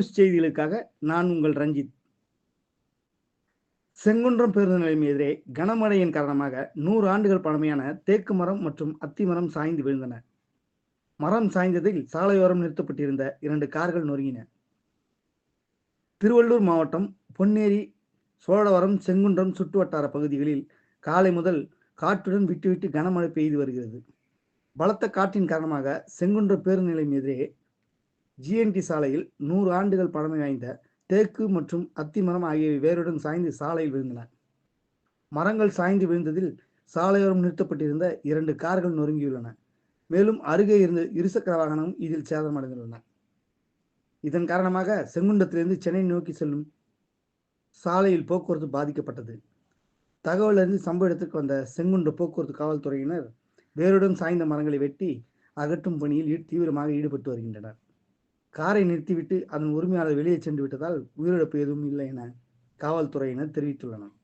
News செய்திகளுக்காக நான் உங்கள் ரஞ்சித். செங்குன்றம் பேருந்து நிலையம் எதிரே கனமழையின் காரணமாக 100 ஆண்டுகள் பழமையான தேக்கு மரம் மற்றும் அத்தி மரம் சாய்ந்து விழுந்தன. மரம் சாய்ந்ததில் சாலையோரம் நிறுத்தப்பட்டிருந்த 2 கார்கள் நொறுங்கின. திருவள்ளூர் மாவட்டம் பொன்னேரி, சோழவரம், செங்குன்றம் சுற்றுவட்டார பகுதிகளில் காலை முதல் காற்றுடன் விட்டுவிட்டு கனமழை பெய்து வருகிறது. பலத்த காற்றின் காரணமாக செங்குன்றம் பேருந்து நிலையம் எதிரே ஜிஎன்டி சாலையில் 100 ஆண்டுகள் பழமை வாய்ந்த தேக்கு மற்றும் அத்தி மரம் ஆகியவை வேருடன் சாய்ந்து சாலையில் விழுந்தன. மரங்கள் சாய்ந்து விழுந்ததில் சாலையோரம் நிறுத்தப்பட்டிருந்த 2 கார்கள் நொறுங்கியுள்ளன. மேலும் அருகே இருந்த இருசக்கர வாகனம் இதில் சேதமடைந்துள்ளன. இதன் காரணமாக செங்குன்றத்திலிருந்து சென்னை நோக்கி செல்லும் சாலையில் போக்குவரத்து பாதிக்கப்பட்டது. தகவல் அறிந்து சம்பவ இடத்திற்கு வந்த செங்குன்ற போக்குவரத்து காவல்துறையினர் வேருடன் சாய்ந்த மரங்களை வெட்டி அகற்றும் பணியில் தீவிரமாக ஈடுபட்டு வருகின்றனர். காரை நிறுத்திவிட்டு அதன் உரிமையாளர் வெளியே சென்று விட்டதால் உயிரிழப்பு எதுவும் இல்லை என காவல்துறையினர் தெரிவித்துள்ளனர்.